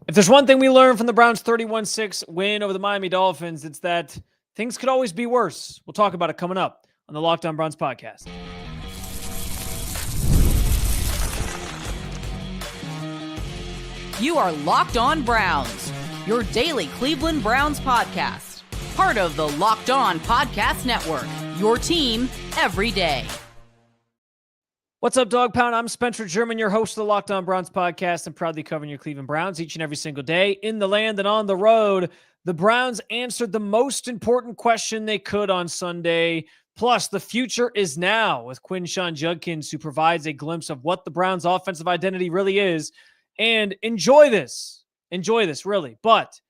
If there's one thing we learned from the Browns' 31-6 win over the Miami Dolphins, it's that things could always be worse. We'll talk about it coming up on the Locked On Browns podcast. You are Locked On Browns, your daily Cleveland Browns podcast. Part of the Locked On Podcast Network, your team every day. What's up, Dog Pound? I'm Spencer German, your host of the Locked On Browns podcast, and proudly covering your Cleveland Browns each and every single day in the land and on the road. The Browns answered the most important question they could on Sunday. Plus, the future is now with Quinshon Judkins, who provides a glimpse of what the Browns' offensive identity really is. And enjoy this, really. But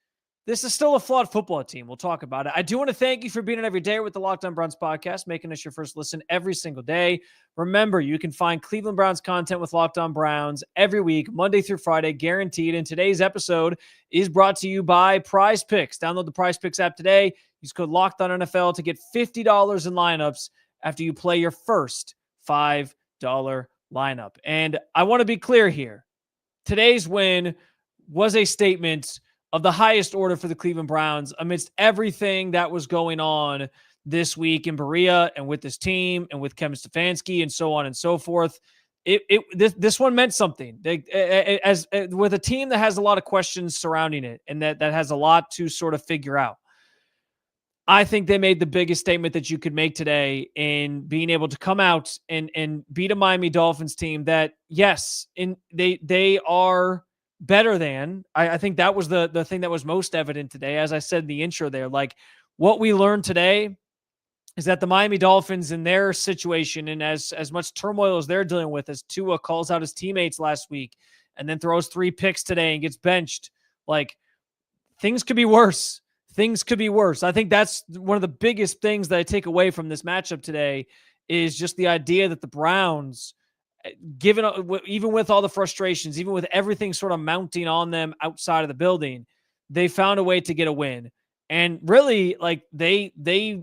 this is still a flawed football team. We'll talk about it. I do want to thank you for being in every day with the Locked On Browns podcast, making us your first listen every single day. Remember, you can find Cleveland Browns content with Locked On Browns every week, Monday through Friday, guaranteed. And today's episode is brought to you by PrizePicks. Download the PrizePicks app today. Use code Locked On NFL to get $50 in lineups after you play your first $5 lineup. And I want to be clear here. Today's win was a statement of the highest order for the Cleveland Browns amidst everything that was going on this week in Berea and with this team and with Kevin Stefanski and so on and so forth. This one meant something. With a team that has a lot of questions surrounding it and that has a lot to sort of figure out. I think they made the biggest statement that you could make today in being able to come out and beat a Miami Dolphins team that, yes, they are better than. I think that was the thing that was most evident today. As I said in the intro there, like what we learned today is that the Miami Dolphins in their situation and as much turmoil as they're dealing with, as Tua calls out his teammates last week and then throws 3 picks today and gets benched, like things could be worse. Things could be worse. I think that's one of the biggest things that I take away from this matchup today is just the idea that the Browns, even with all the frustrations, even with everything sort of mounting on them outside of the building, they found a way to get a win. And really, like they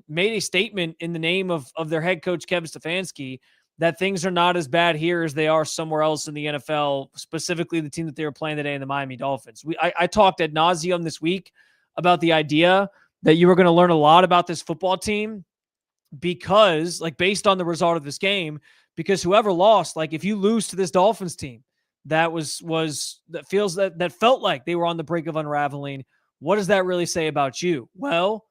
made a statement in the name of their head coach, Kevin Stefanski, that things are not as bad here as they are somewhere else in the NFL, specifically the team that they were playing today in the Miami Dolphins. I talked ad nauseum this week about the idea that you were going to learn a lot about this football team because, like, based on the result of this game, because whoever lost, like, if you lose to this Dolphins team that that felt like they were on the brink of unraveling, what does that really say about you? Well,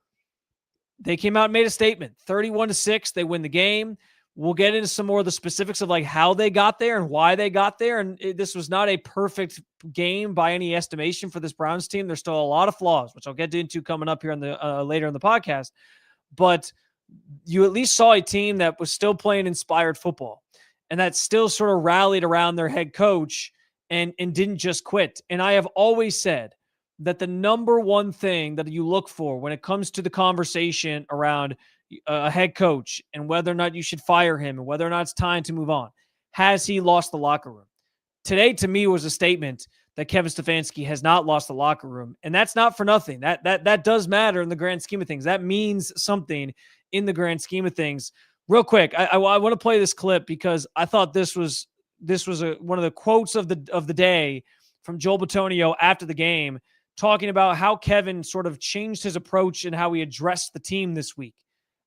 they came out and made a statement. 31-6, they win the game. We'll get into some more of the specifics of like how they got there and why they got there. And this was not a perfect game by any estimation for this Browns team. There's still a lot of flaws, which I'll get into coming up here in the later in the podcast. But you at least saw a team that was still playing inspired football and that still sort of rallied around their head coach and didn't just quit. And I have always said that the number one thing that you look for when it comes to the conversation around a head coach and whether or not you should fire him and whether or not it's time to move on, has he lost the locker room? Today, to me, was a statement that Kevin Stefanski has not lost the locker room. And that's not for nothing. That does matter in the grand scheme of things. That means something in the grand scheme of things. Real quick, I want to play this clip because I thought this was one of the quotes of the day from Joel Bitonio after the game, talking about how Kevin sort of changed his approach and how he addressed the team this week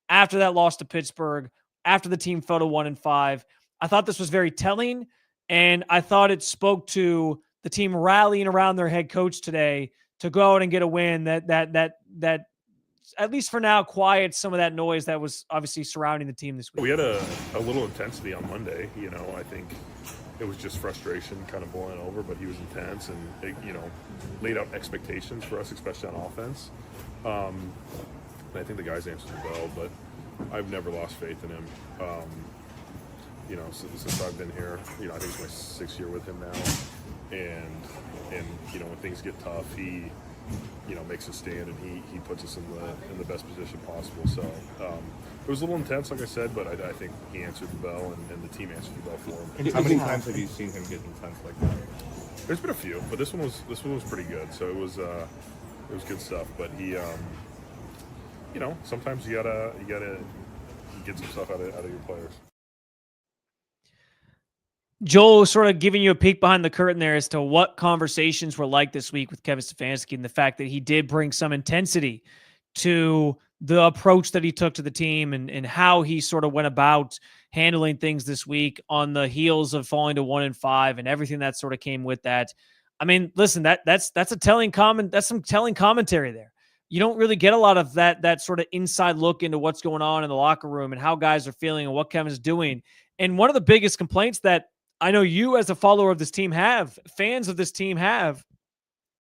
after that loss to Pittsburgh, after the team fell to 1-5. I thought this was very telling, and I thought it spoke to the team rallying around their head coach today to go out and get a win that at least for now quiets some of that noise that was obviously surrounding the team this week. We had a little intensity on Monday. I think it was just frustration kind of boiling over, but he was intense and, laid out expectations for us, especially on offense. I think the guys answered the bell, but I've never lost faith in him. Since I've been here, I think it's my 6th year with him now. And when things get tough, he, makes a stand and he puts us in the best position possible. So it was a little intense, like I said, but I think he answered the bell and the team answered the bell for him. And how many times have you seen him get intense like that? There's been a few, but this one was pretty good. So it was good stuff. But he, sometimes you gotta get some stuff out of your players. Joel sort of giving you a peek behind the curtain there as to what conversations were like this week with Kevin Stefanski and the fact that he did bring some intensity to the approach that he took to the team and how he sort of went about handling things this week on the heels of falling to 1-5 and everything that sort of came with that. I mean, listen, that's some telling commentary there. You don't really get a lot of that sort of inside look into what's going on in the locker room and how guys are feeling and what Kevin's doing. And one of the biggest complaints that I know you as a follower of this team have, fans of this team have,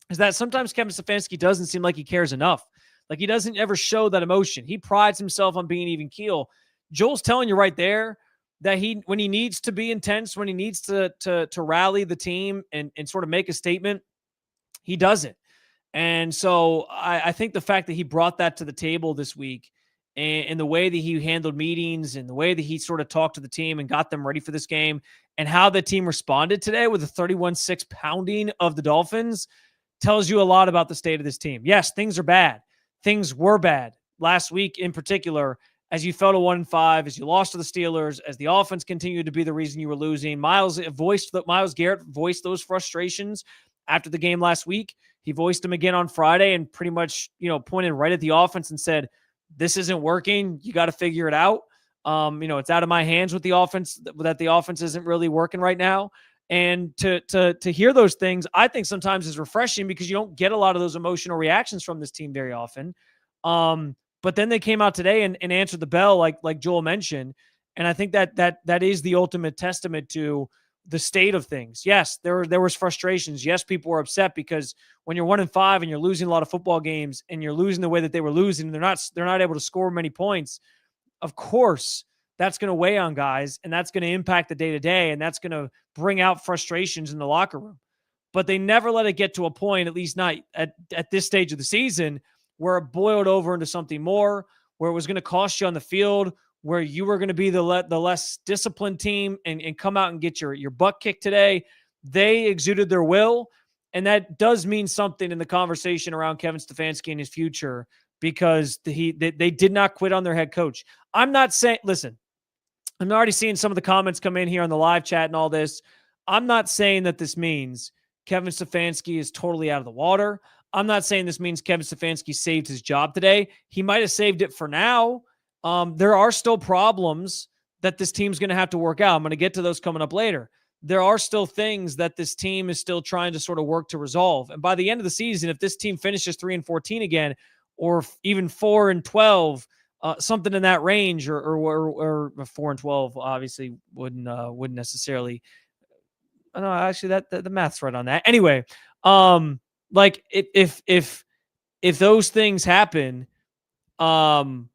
is that sometimes Kevin Stefanski doesn't seem like he cares enough. Like he doesn't ever show that emotion. He prides himself on being even keel. Joel's telling you right there that when he needs to be intense, when he needs to rally the team and sort of make a statement, he does it. And so I think the fact that he brought that to the table this week and the way that he handled meetings and the way that he sort of talked to the team and got them ready for this game and how the team responded today with a 31-6 pounding of the Dolphins tells you a lot about the state of this team. Yes, things are bad. Things were bad last week in particular, as you fell to 1-5, as you lost to the Steelers, as the offense continued to be the reason you were losing. Myles Garrett voiced those frustrations after the game last week. He voiced them again on Friday and pretty much, pointed right at the offense and said, this isn't working. You got to figure it out. It's out of my hands with the offense, that the offense isn't really working right now. And to hear those things, I think sometimes is refreshing because you don't get a lot of those emotional reactions from this team very often. But then they came out today and answered the bell, like Joel mentioned. And I think that is the ultimate testament to the state of things. Yes, there was frustrations. Yes, people were upset because when you're 1-5 and you're losing a lot of football games and you're losing the way that they were losing, they're not able to score many points. Of course, that's going to weigh on guys and that's going to impact the day-to-day and that's going to bring out frustrations in the locker room. But they never let it get to a point, at least not at this stage of the season, where it boiled over into something more, where it was going to cost you on the field, where you were going to be the less disciplined team and come out and get your butt kicked today. They exuded their will, and that does mean something in the conversation around Kevin Stefanski and his future because they did not quit on their head coach. I'm not saying, listen, I'm already seeing some of the comments come in here on the live chat and all this. I'm not saying that this means Kevin Stefanski is totally out of the water. I'm not saying this means Kevin Stefanski saved his job today. He might have saved it for now. There are still problems that this team's going to have to work out. I'm going to get to those coming up later. There are still things that this team is still trying to sort of work to resolve. And by the end of the season, if this team finishes 3-14 again, or even 4-12, something in that range, or 4-12, obviously wouldn't necessarily. No, actually, that the math's right on that. Anyway, like if those things happen, or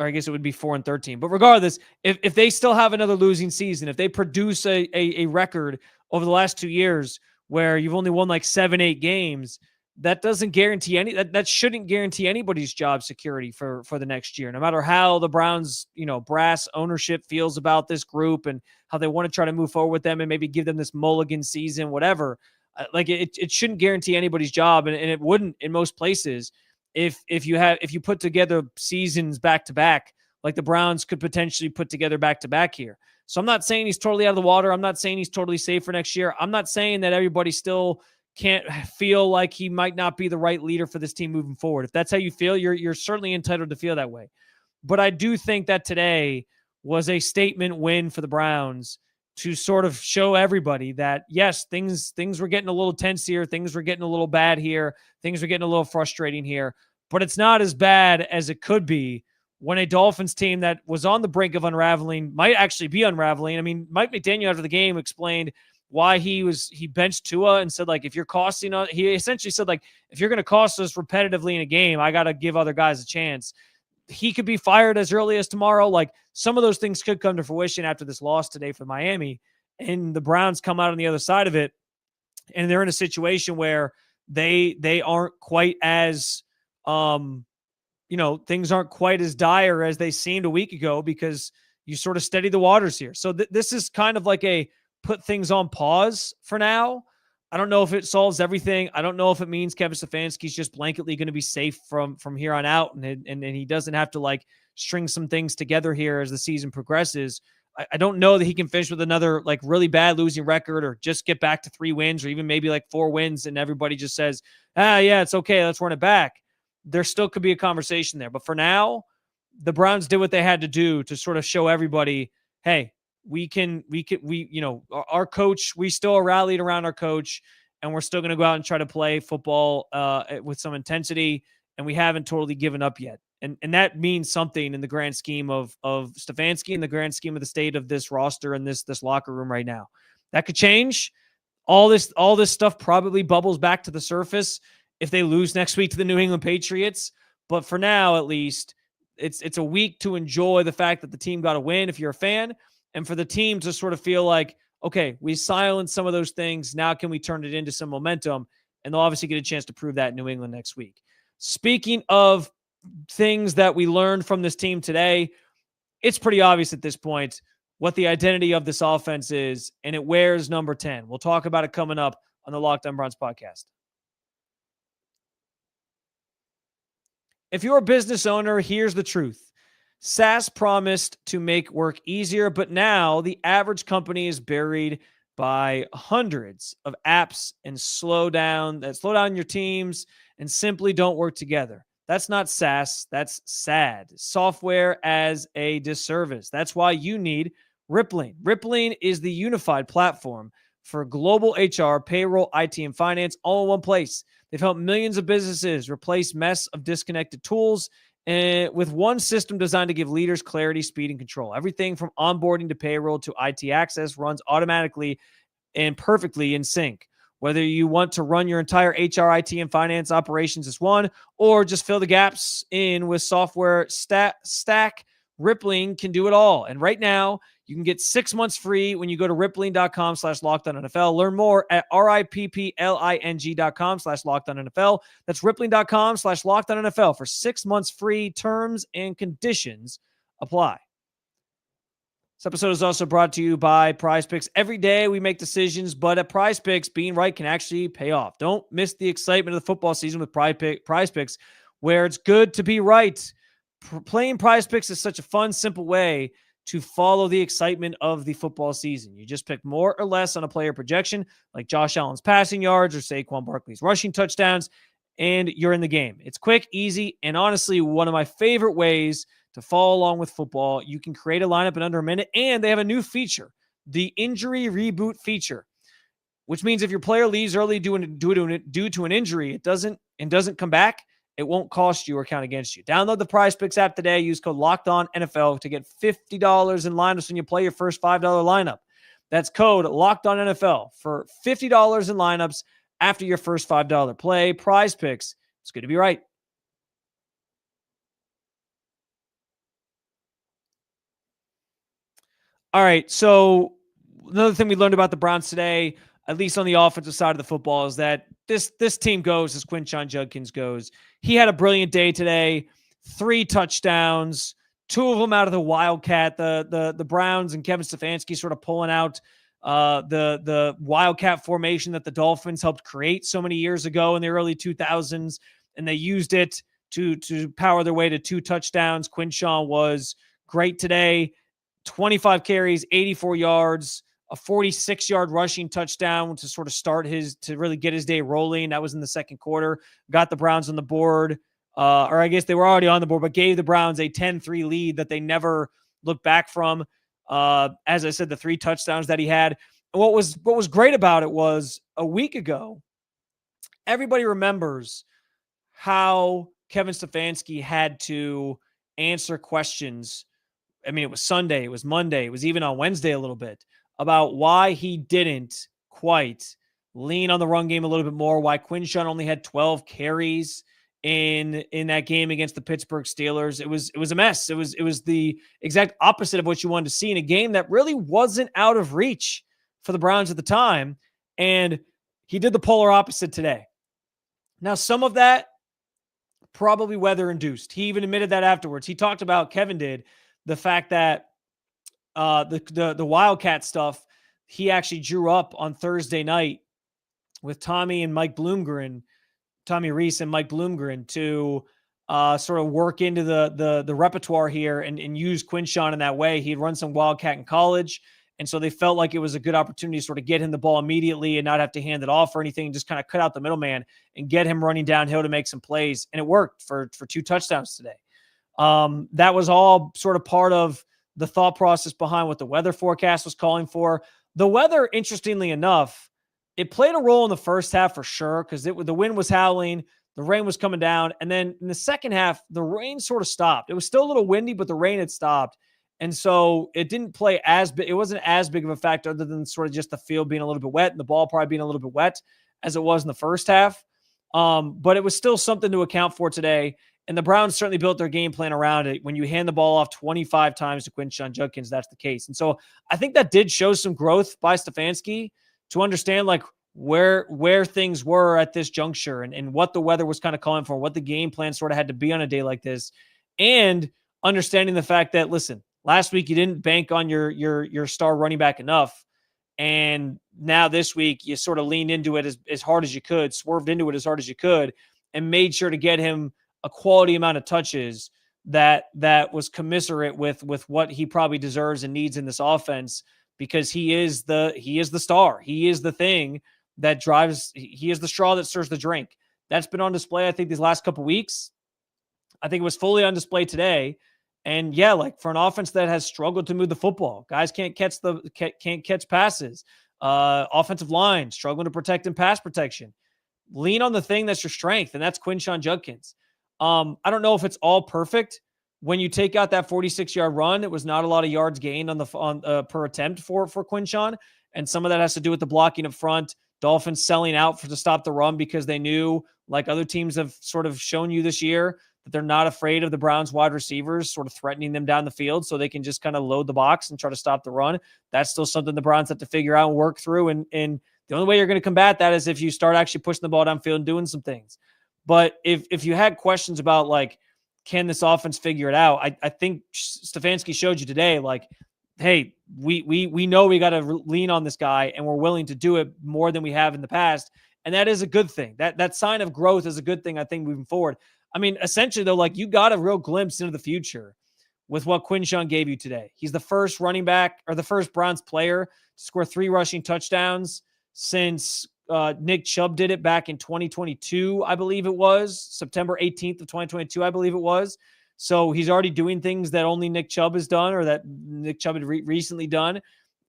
I guess it would be 4-13. But regardless, if they still have another losing season, if they produce a record over the last 2 years where you've only won like 7-8 games, that doesn't guarantee that shouldn't guarantee anybody's job security for the next year. No matter how the Browns, brass ownership feels about this group and how they want to try to move forward with them and maybe give them this mulligan season, whatever. Like it shouldn't guarantee anybody's job, and it wouldn't in most places. If you put together seasons back to back, like the Browns could potentially put together back to back here. So I'm not saying he's totally out of the water. I'm not saying he's totally safe for next year. I'm not saying that everybody still can't feel like he might not be the right leader for this team moving forward. If that's how you feel, you're certainly entitled to feel that way. But I do think that today was a statement win for the Browns to sort of show everybody that, yes, things were getting a little tense here. Things were getting a little bad here. Things were getting a little frustrating here. But it's not as bad as it could be when a Dolphins team that was on the brink of unraveling might actually be unraveling. I mean, Mike McDaniel after the game explained why he benched Tua and said, like, if you're costing us, he essentially said, like, if you're going to cost us repetitively in a game, I got to give other guys a chance. He could be fired as early as tomorrow. Like, some of those things could come to fruition after this loss today for Miami, and the Browns come out on the other side of it, and they're in a situation where they aren't quite as, things aren't quite as dire as they seemed a week ago because you sort of steady the waters here. So this is kind of like a put things on pause for now. I don't know if it solves everything. I don't know if it means Kevin Stefanski's just blanketly going to be safe from here on out, and he doesn't have to like string some things together here as the season progresses. I don't know that he can finish with another like really bad losing record or just get back to 3 wins or even maybe like 4 wins and everybody just says, yeah, it's okay, let's run it back. There still could be a conversation there. But for now, the Browns did what they had to do to sort of show everybody, hey, our coach, we still are rallied around our coach, and we're still going to go out and try to play football with some intensity, and we haven't totally given up yet. And that means something in the grand scheme of Stefanski and the grand scheme of the state of this roster and this locker room right now. That could change. All this stuff probably bubbles back to the surface if they lose next week to the New England Patriots. But for now, at least, it's a week to enjoy the fact that the team got a win if you're a fan, and for the team to sort of feel like, okay, we silenced some of those things. Now can we turn it into some momentum? And they'll obviously get a chance to prove that in New England next week. Speaking of things that we learned from this team today, it's pretty obvious at this point what the identity of this offense is, and it wears number 10. We'll talk about it coming up on the Locked On Browns podcast. If you're a business owner, here's the truth. SaaS promised to make work easier, but now the average company is buried by hundreds of apps and slow down your teams and simply don't work together. That's not SaaS. That's SAD. Software as a disservice. That's why you need Rippling. Rippling is the unified platform for global HR, payroll, IT, and finance all in one place. They've helped millions of businesses replace mess of disconnected tools with one system designed to give leaders clarity, speed, and control. Everything from onboarding to payroll to IT access runs automatically and perfectly in sync. Whether you want to run your entire HR, IT, and finance operations as one, or just fill the gaps in with software stack, Rippling can do it all. And right now, you can get 6 months free when you go to rippling.com/LockedOnNFL. Learn more at rippling.com/LockedOnNFL. That's rippling.com/LockedOnNFL for 6 months free. Terms and conditions apply. This episode is also brought to you by PrizePicks. Every day we make decisions, but at PrizePicks, being right can actually pay off. Don't miss the excitement of the football season with PrizePicks, where it's good to be right. Playing PrizePicks is such a fun, simple way to follow the excitement of the football season. You just pick more or less on a player projection, like Josh Allen's passing yards or Saquon Barkley's rushing touchdowns, and you're in the game. It's quick, easy, and honestly, one of my favorite ways to follow along with football. You can create a lineup in under a minute, and they have a new feature, the injury reboot feature, which means if your player leaves early due to an injury, it doesn't come back, it won't cost you or count against you. Download the PrizePicks app today. Use code LOCKEDONNFL to get $50 in lineups when you play your first $5 lineup. That's code LOCKEDONNFL for $50 in lineups after your first $5 play. PrizePicks. It's good to be right. All right, so another thing we learned about the Browns today, at least on the offensive side of the football, is that this team goes as Quinshon Judkins goes. He had a brilliant day today, 3 touchdowns, 2 of them out of the Wildcat. The Browns and Kevin Stefanski sort of pulling out the Wildcat formation that the Dolphins helped create so many years ago in the early 2000s, and they used it to power their way to 2 touchdowns. Quinshon was great today. 25 carries, 84 yards, a 46-yard rushing touchdown to sort of to really get his day rolling. That was in the second quarter. Got the Browns on the board, or I guess they were already on the board, but gave the Browns a 10-3 lead that they never looked back from. As I said, the 3 touchdowns that he had. And what was great about it was a week ago, everybody remembers how Kevin Stefanski had to answer questions. I mean, it was Sunday, it was Monday, it was even on Wednesday a little bit about why he didn't quite lean on the run game a little bit more, why Quinshon only had 12 carries in that game against the Pittsburgh Steelers. It was a mess. It was the exact opposite of what you wanted to see in a game that really wasn't out of reach for the Browns at the time. And he did the polar opposite today. Now, some of that probably weather induced. He even admitted that afterwards. He talked about, Kevin did, the fact that the Wildcat stuff, he actually drew up on Thursday night with Tommy Reese and Mike Bloomgren to sort of work into the repertoire here and use Quinshon in that way. He'd run some Wildcat in college, and so they felt like it was a good opportunity to sort of get him the ball immediately and not have to hand it off or anything, just kind of cut out the middleman and get him running downhill to make some plays. And it worked for 2 touchdowns today. That was all sort of part of the thought process behind what the weather forecast was calling for. The weather, interestingly enough, it played a role in the first half for sure, because the wind was howling, the rain was coming down, and then in the second half, the rain sort of stopped. It was still a little windy, but the rain had stopped. And so it didn't play as big. It wasn't as big of a factor other than sort of just the field being a little bit wet and the ball probably being a little bit wet as it was in the first half. But it was still something to account for today. And the Browns certainly built their game plan around it. When you hand the ball off 25 times to Quinshon Judkins, that's the case. And so I think that did show some growth by Stefanski to understand like where things were at this juncture and what the weather was kind of calling for, what the game plan sort of had to be on a day like this, and understanding the fact that, listen, last week you didn't bank on your star running back enough, and now this week you sort of leaned into it as hard as you could, swerved into it as hard as you could, and made sure to get him a quality amount of touches that was commiserate with what he probably deserves and needs in this offense, because he is the star. He is the thing that drives. He is the straw that stirs the drink. That's been on display, I think, these last couple of weeks. I think it was fully on display today. And yeah, like for an offense that has struggled to move the football, guys can't catch passes. Offensive line struggling to protect in pass protection. Lean on the thing that's your strength, and that's Quinshon Judkins. I don't know if it's all perfect. When you take out that 46-yard run, it was not a lot of yards gained on per attempt for Quinshon, and some of that has to do with the blocking up front. Dolphins selling out to stop the run because they knew, like other teams have sort of shown you this year, that they're not afraid of the Browns wide receivers sort of threatening them down the field, so they can just kind of load the box and try to stop the run. That's still something the Browns have to figure out and work through. And the only way you're going to combat that is if you start actually pushing the ball downfield and doing some things. But if you had questions about, like, can this offense figure it out, I think Stefanski showed you today, like, hey, we know we got to lean on this guy, and we're willing to do it more than we have in the past. And that is a good thing. That sign of growth is a good thing, I think, moving forward. I mean, essentially, though, like, you got a real glimpse into the future with what Quinshon gave you today. He's the first running back, or the first Browns player, to score 3 rushing touchdowns since Nick Chubb did it back in 2022, I believe it was. September 18th of 2022, I believe it was. So he's already doing things that only Nick Chubb has done, or that Nick Chubb had recently done.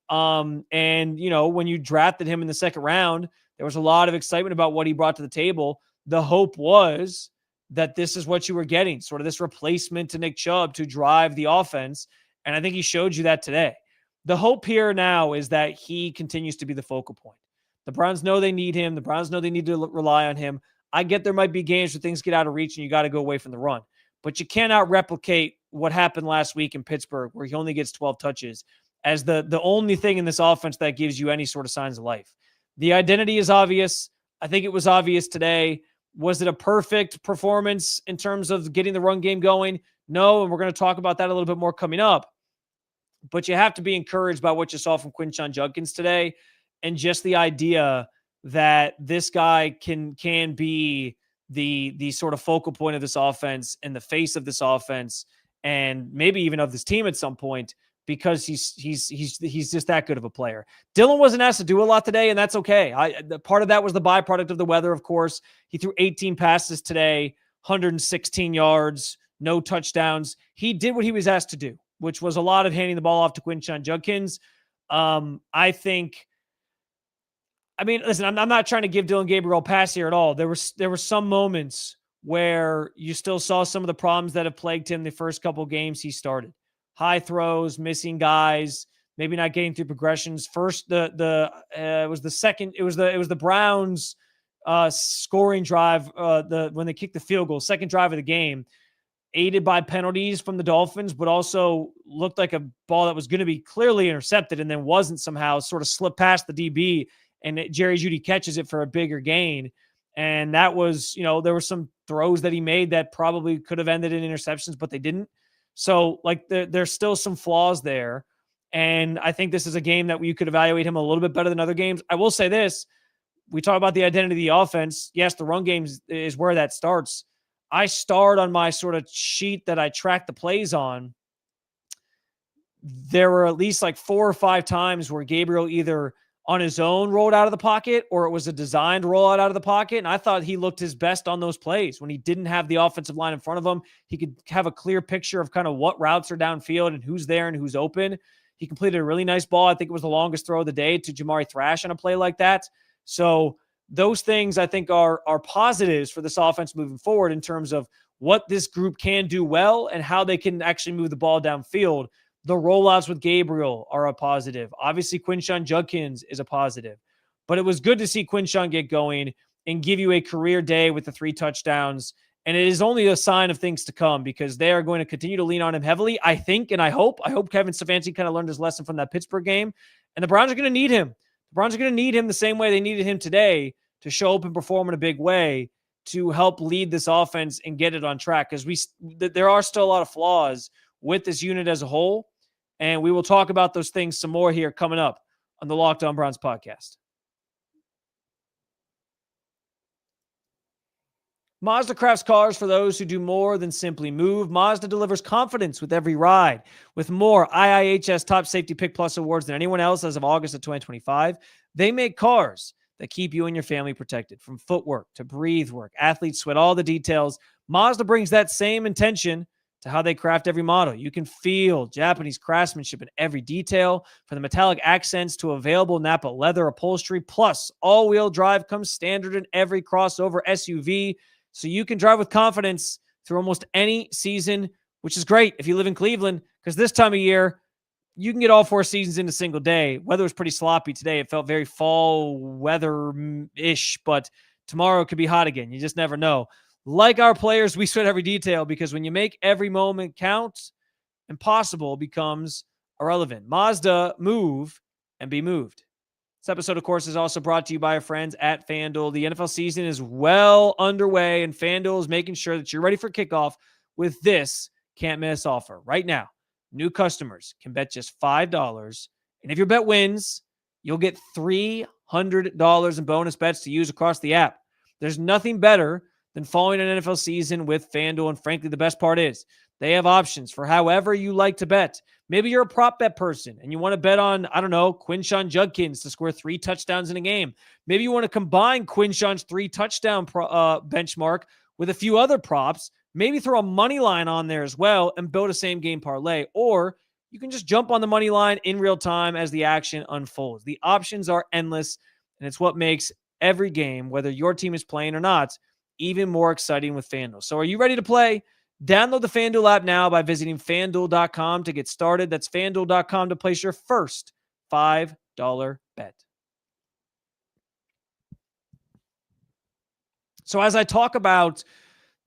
And, you know, when you drafted him in the second round, there was a lot of excitement about what he brought to the table. The hope was that this is what you were getting, sort of this replacement to Nick Chubb to drive the offense. And I think he showed you that today. The hope here now is that he continues to be the focal point. The Browns know they need him. The Browns know they need to rely on him. I get there might be games where things get out of reach and you got to go away from the run. But you cannot replicate what happened last week in Pittsburgh, where he only gets 12 touches, as the only thing in this offense that gives you any sort of signs of life. The identity is obvious. I think it was obvious today. Was it a perfect performance in terms of getting the run game going? No, and we're going to talk about that a little bit more coming up. But you have to be encouraged by what you saw from Quinshon Judkins today, and just the idea that this guy can be the sort of focal point of this offense and the face of this offense, and maybe even of this team at some point, because he's just that good of a player. Dylan wasn't asked to do a lot today, and that's okay. Part of that was the byproduct of the weather, of course. He threw 18 passes today, 116 yards, no touchdowns. He did what he was asked to do, which was a lot of handing the ball off to Quinshon Judkins. I mean, listen, I'm not trying to give Dylan Gabriel a pass here at all. There were some moments where you still saw some of the problems that have plagued him the first couple of games he started. High throws, missing guys, maybe not getting through progressions. First, it was the Browns scoring drive, when they kicked the field goal, second drive of the game, aided by penalties from the Dolphins, but also looked like a ball that was going to be clearly intercepted and then wasn't, somehow sort of slipped past the DB. And Jerry Jeudy catches it for a bigger gain. And that was, there were some throws that he made that probably could have ended in interceptions, but they didn't. So, like, there's still some flaws there. And I think this is a game that you could evaluate him a little bit better than other games. I will say this. We talk about the identity of the offense. Yes, the run game is where that starts. I starred on my sort of sheet that I track the plays on. There were at least like 4 or 5 times where Gabriel either on his own rolled out of the pocket or it was a designed rollout out of the pocket. And I thought he looked his best on those plays when he didn't have the offensive line in front of him. He could have a clear picture of kind of what routes are downfield and who's there and who's open. He completed a really nice ball. I think it was the longest throw of the day to Jamari Thrash on a play like that. So those things I think are positives for this offense moving forward in terms of what this group can do well and how they can actually move the ball downfield. The rollouts with Gabriel are a positive. Obviously, Quinshon Judkins is a positive. But it was good to see Quinshon get going and give you a career day with the 3 touchdowns. And it is only a sign of things to come because they are going to continue to lean on him heavily, I think, and I hope. I hope Kevin Stefanski kind of learned his lesson from that Pittsburgh game. And the Browns are going to need him. The Browns are going to need him the same way they needed him today to show up and perform in a big way to help lead this offense and get it on track. Because there are still a lot of flaws with this unit as a whole. And we will talk about those things some more here coming up on the Locked On Browns podcast. Mazda crafts cars for those who do more than simply move. Mazda delivers confidence with every ride. With more IIHS Top Safety Pick Plus awards than anyone else as of August of 2025, they make cars that keep you and your family protected. From footwork to breathe work, athletes sweat all the details. Mazda brings that same intention to how they craft every model. You can feel Japanese craftsmanship in every detail, from the metallic accents to available Napa leather upholstery. Plus, all-wheel drive comes standard in every crossover SUV, so you can drive with confidence through almost any season, which is great if you live in Cleveland, because this time of year, you can get all 4 seasons in a single day. Weather was pretty sloppy today. It felt very fall weather-ish, but tomorrow it could be hot again. You just never know. Like our players, we sweat every detail because when you make every moment count, impossible becomes irrelevant. Mazda, move and be moved. This episode, of course, is also brought to you by our friends at FanDuel. The NFL season is well underway, and FanDuel is making sure that you're ready for kickoff with this can't-miss offer. Right now, new customers can bet just $5, and if your bet wins, you'll get $300 in bonus bets to use across the app. There's nothing better than following an NFL season with FanDuel. And frankly, the best part is they have options for however you like to bet. Maybe you're a prop bet person and you want to bet on, I don't know, Quinshon Judkins to score 3 touchdowns in a game. Maybe you want to combine Quinshon's 3 touchdown benchmark with a few other props. Maybe throw a money line on there as well and build a same game parlay. Or you can just jump on the money line in real time as the action unfolds. The options are endless, and it's what makes every game, whether your team is playing or not, even more exciting with FanDuel. So are you ready to play? Download the FanDuel app now by visiting FanDuel.com to get started. That's FanDuel.com to place your first $5 bet. So as I talk about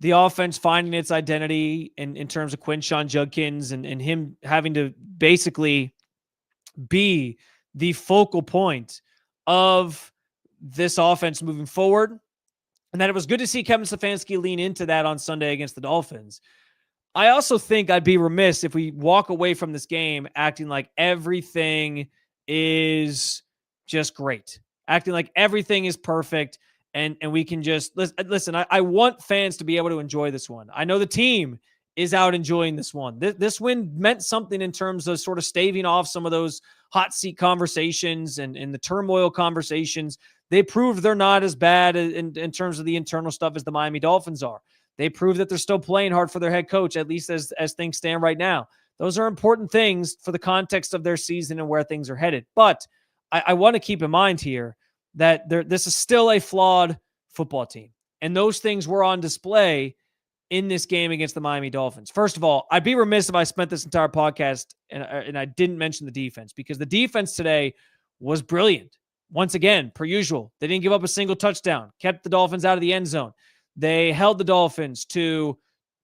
the offense finding its identity in terms of Quinshon Judkins and him having to basically be the focal point of this offense moving forward, and that it was good to see Kevin Stefanski lean into that on Sunday against the Dolphins. I also think I'd be remiss if we walk away from this game acting like everything is just great, acting like everything is perfect, and we can just listen. I want fans to be able to enjoy this one. I know the team is out enjoying this one. This win meant something in terms of sort of staving off some of those hot seat conversations and the turmoil conversations. They proved they're not as bad in terms of the internal stuff as the Miami Dolphins are. They proved that they're still playing hard for their head coach, at least as things stand right now. Those are important things for the context of their season and where things are headed. But I want to keep in mind here that this is still a flawed football team. And those things were on display in this game against the Miami Dolphins. First of all, I'd be remiss if I spent this entire podcast and I didn't mention the defense, because the defense today was brilliant. Once again, per usual, they didn't give up a single touchdown, kept the Dolphins out of the end zone. They held the Dolphins to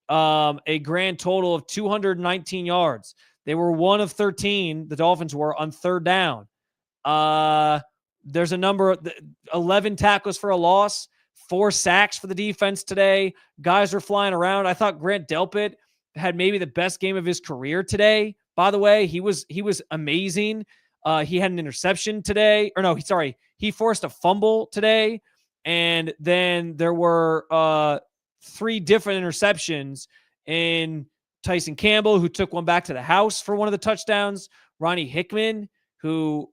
a grand total of 219 yards. They were 1 of 13, the Dolphins were, on third down. There's a number of 11 tackles for a loss, 4 sacks for the defense today. Guys were flying around. I thought Grant Delpit had maybe the best game of his career today. By the way, he was amazing. He had an interception today. He forced a fumble today. And then there were three different interceptions in Tyson Campbell, who took one back to the house for one of the touchdowns, Ronnie Hickman, who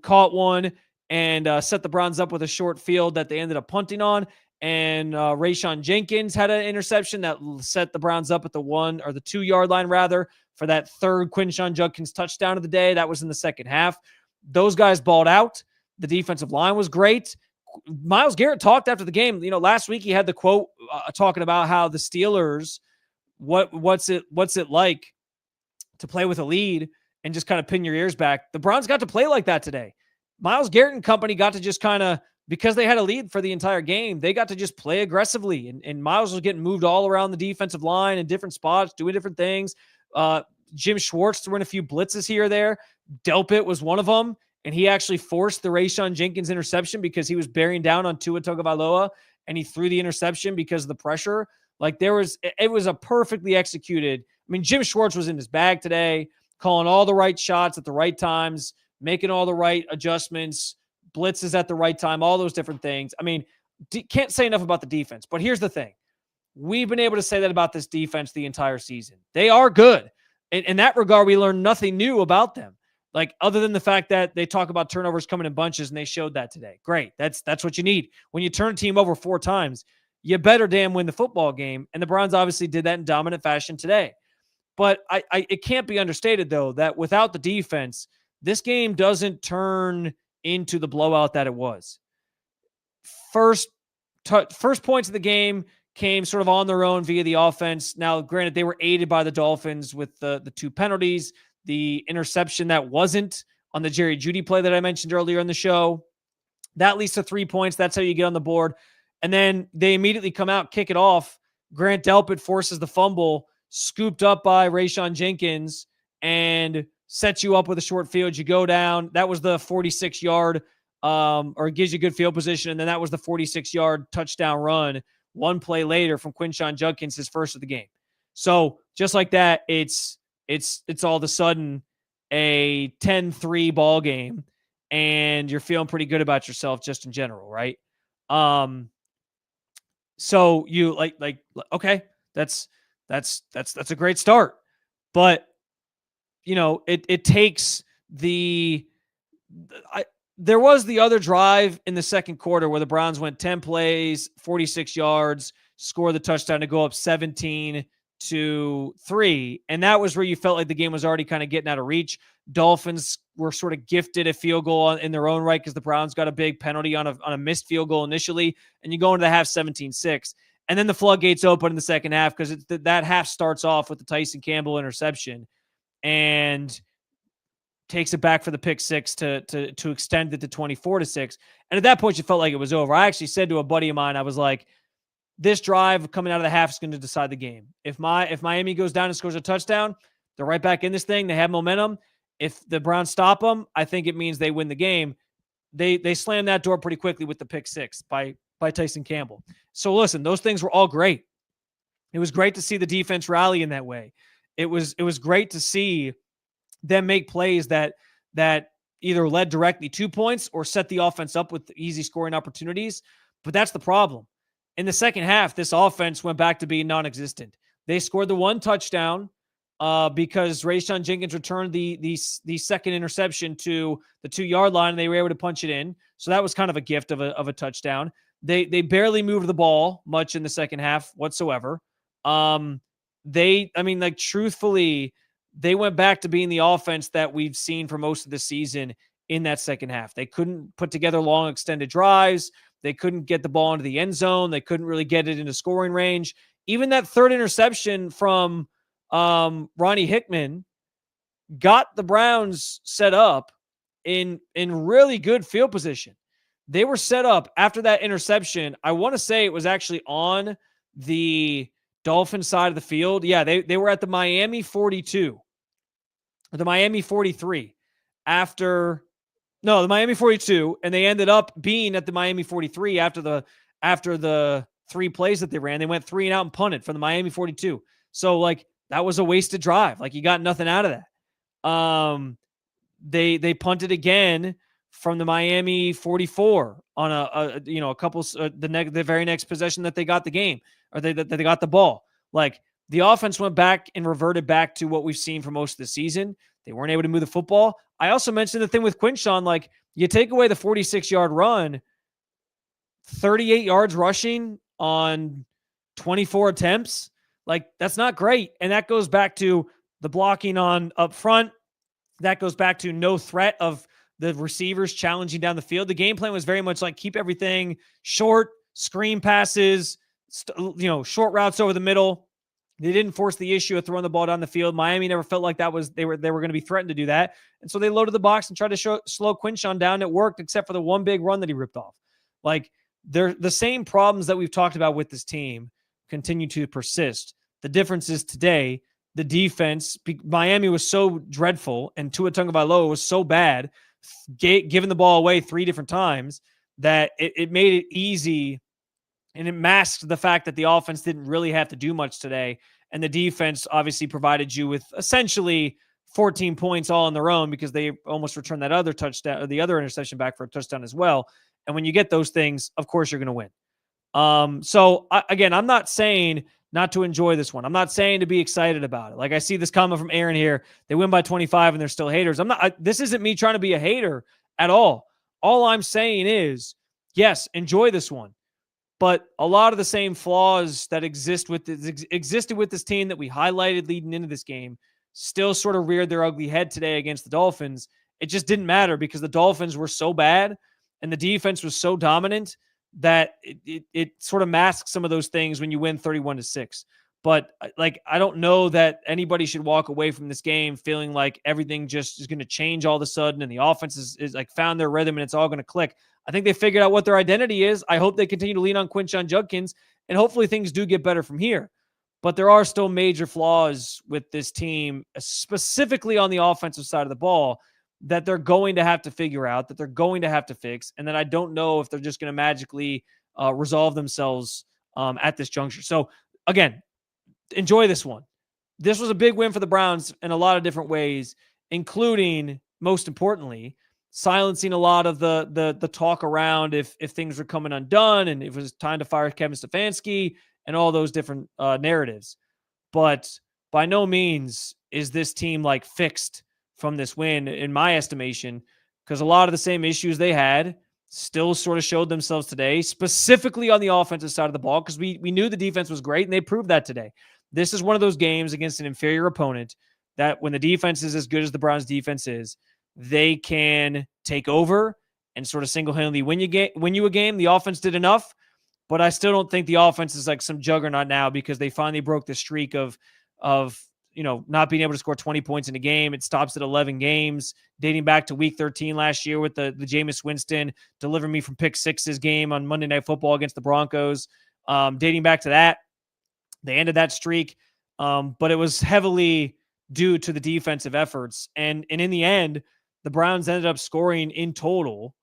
caught one and set the Browns up with a short field that they ended up punting on, and Rayshawn Jenkins had an interception that set the Browns up at the 1 or the 2 yard line rather for that third Quinshon Judkins touchdown of the day. That was in the second half. Those guys balled out. The defensive line was great. Myles Garrett talked after the game. Last week he had the quote talking about how the Steelers, what's it like to play with a lead and just kind of pin your ears back. The Browns got to play like that today. Myles Garrett and company got to just kind of, because they had a lead for the entire game, they got to just play aggressively. And Myles was getting moved all around the defensive line in different spots, doing different things. Jim Schwartz threw in a few blitzes here or there. Delpit was one of them. And he actually forced the Rayshawn Jenkins interception because he was bearing down on Tua Tagovailoa, and he threw the interception because of the pressure. Like it was a perfectly executed. I mean, Jim Schwartz was in his bag today, calling all the right shots at the right times, making all the right adjustments, blitzes at the right time, all those different things. I mean, can't say enough about the defense. But here's the thing. We've been able to say that about this defense the entire season. They are good. In that regard, we learned nothing new about them. Like, other than the fact that they talk about turnovers coming in bunches, and they showed that today. Great. That's what you need. When you turn a team over 4 times, you better damn win the football game. And the Browns obviously did that in dominant fashion today. But it can't be understated, though, that without the defense, this game doesn't turn into the blowout that it was. First points of the game came sort of on their own via the offense. Now, granted, they were aided by the Dolphins with the 2 penalties, the interception that wasn't on the Jerry Jeudy play that I mentioned earlier in the show. That leads to 3 points. That's how you get on the board. And then they immediately come out, kick it off. Grant Delpit forces the fumble, scooped up by Rayshawn Jenkins, and sets you up with a short field. You go down. That was the 46-yard, or it gives you good field position. And then that was the 46-yard touchdown run 1 play later from Quinshon Judkins, his first of the game. So just like that, it's all of a sudden a 10-3 ball game, and you're feeling pretty good about yourself just in general, right? So you like okay, that's a great start, but it takes there was the other drive in the second quarter where the Browns went 10 plays, 46 yards, score the touchdown to go up 17-3. And that was where you felt like the game was already kind of getting out of reach. Dolphins were sort of gifted a field goal in their own right because the Browns got a big penalty on a missed field goal initially, and you go into the half 17-6. And then the floodgates open in the second half because that half starts off with the Tyson Campbell interception and takes it back for the pick 6 to extend it to 24-6. And at that point, you felt like it was over. I actually said to a buddy of mine, I was like, this drive coming out of the half is going to decide the game. If Miami goes down and scores a touchdown, they're right back in this thing. They have momentum. If the Browns stop them, I think it means they win the game. They slammed that door pretty quickly with the pick 6 by Tyson Campbell. So listen, those things were all great. It was great to see the defense rally in that way. It was great to see them make plays that either led directly to points or set the offense up with easy scoring opportunities. But that's the problem. In the second half, this offense went back to being non-existent. They scored the 1 touchdown because Rayshawn Jenkins returned the second interception to the 2 yard line, and they were able to punch it in. So that was kind of a gift of a touchdown. They barely moved the ball much in the second half whatsoever. Truthfully, they went back to being the offense that we've seen for most of the season in that second half. They couldn't put together long extended drives. They couldn't get the ball into the end zone. They couldn't really get it into scoring range. Even that third interception from Ronnie Hickman got the Browns set up in really good field position. They were set up after that interception. I want to say it was actually on the Dolphin side of the field. Yeah, they were at the Miami 42. Or the Miami 43 the Miami 42, and they ended up being at the Miami 43 after the 3 plays that they ran. They went 3 and out and punted from the Miami 42. So that was a wasted drive. You got nothing out of that. They punted again from the Miami 44 on a couple the very next possession that they got the game. or that they got the ball. Like, the offense went back and reverted back to what we've seen for most of the season. They weren't able to move the football. I also mentioned the thing with Quinshon, like, you take away the 46-yard run, 38 yards rushing on 24 attempts. Like, that's not great. And that goes back to the blocking on up front. That goes back to no threat of the receivers challenging down the field. The game plan was very much like keep everything short, screen passes, short routes over the middle. They didn't force the issue of throwing the ball down the field. Miami never felt like that was they were going to be threatened to do that. And so they loaded the box and tried to slow Quinshon down. It worked, except for the one big run that he ripped off. Like, they're the same problems that we've talked about with this team continue to persist. The difference is today, the defense, Miami was so dreadful and Tua Tagovailoa was so bad, giving the ball away 3 different times, that it made it easy, and it masked the fact that the offense didn't really have to do much today. And the defense obviously provided you with essentially 14 points all on their own, because they almost returned that other touchdown, or the other interception, back for a touchdown as well. And when you get those things, of course you're going to win. Again, I'm not saying not to enjoy this one. I'm not saying to be excited about it. Like, I see this comment from Aaron here. They win by 25 and they're still haters. This isn't me trying to be a hater at all. All I'm saying is, yes, enjoy this one. But a lot of the same flaws that existed with this team that we highlighted leading into this game still sort of reared their ugly head today against the Dolphins. It just didn't matter, because the Dolphins were so bad and the defense was so dominant that it sort of masks some of those things when you win 31-6. But like, I don't know that anybody should walk away from this game feeling like everything just is going to change all of a sudden and the offense is like found their rhythm and it's all going to click. I think they figured out what their identity is. I hope they continue to lean on Quinshon Judkins, and hopefully things do get better from here. But there are still major flaws with this team, specifically on the offensive side of the ball, that they're going to have to figure out, that they're going to have to fix, and that I don't know if they're just going to magically resolve themselves at this juncture. So, again, enjoy this one. This was a big win for the Browns in a lot of different ways, including, most importantly, silencing a lot of the talk around if things were coming undone and if it was time to fire Kevin Stefanski and all those different narratives. But by no means is this team like fixed from this win, in my estimation, because a lot of the same issues they had still sort of showed themselves today, specifically on the offensive side of the ball, because we knew the defense was great, and they proved that today. This is one of those games against an inferior opponent that when the defense is as good as the Browns defense is, they can take over and sort of single-handedly win you a game. The offense did enough, but I still don't think the offense is like some juggernaut now, because they finally broke the streak of not being able to score 20 points in a game. It stops at 11 games, dating back to week 13 last year with the Jameis Winston delivering me from pick sixes game on Monday Night Football against the Broncos. Dating back to that, they ended that streak, but it was heavily due to the defensive efforts. And in the end, the Browns ended up scoring in total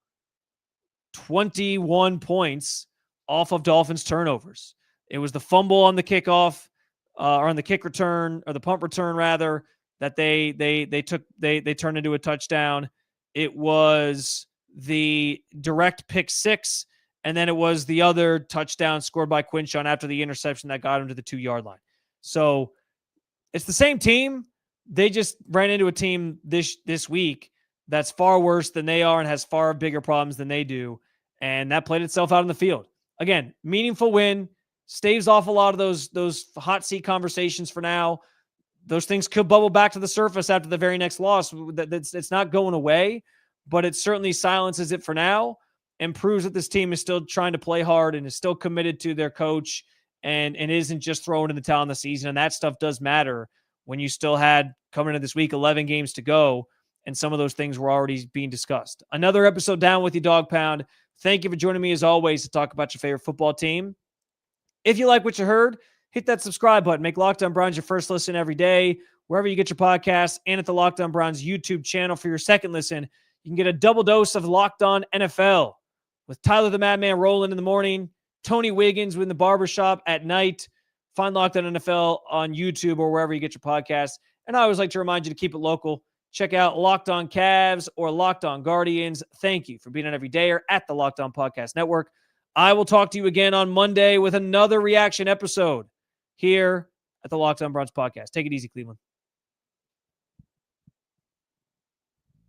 21 points off of Dolphins turnovers. It was the fumble on the kickoff, or on the kick return, or the punt return rather, that they turned into a touchdown. It was the direct pick six, and then it was the other touchdown scored by Quinshon after the interception that got him to the 2-yard line. So it's the same team. They just ran into a team this week that's far worse than they are and has far bigger problems than they do. And that played itself out on the field. Again, meaningful win, staves off a lot of those hot seat conversations for now. Those things could bubble back to the surface after the very next loss. It's not going away, but it certainly silences it for now and proves that this team is still trying to play hard and is still committed to their coach and isn't just throwing in the towel in the season. And that stuff does matter when you still had, coming into this week, 11 games to go, and some of those things were already being discussed. Another episode down with you, Dog Pound. Thank you for joining me, as always, to talk about your favorite football team. If you like what you heard, hit that subscribe button. Make Locked On Browns your first listen every day, wherever you get your podcasts, and at the Locked On Browns YouTube channel for your second listen. You can get a double dose of Locked On NFL with Tyler the Madman Rowland in the morning, Tony Wiggins with the barbershop at night. Find Locked On NFL on YouTube or wherever you get your podcasts. And I always like to remind you to keep it local. Check out Locked On Cavs or Locked On Guardians. Thank you for being an everydayer at the Locked On Podcast Network. I will talk to you again on Monday with another reaction episode here at the Locked On Browns podcast. Take it easy, Cleveland.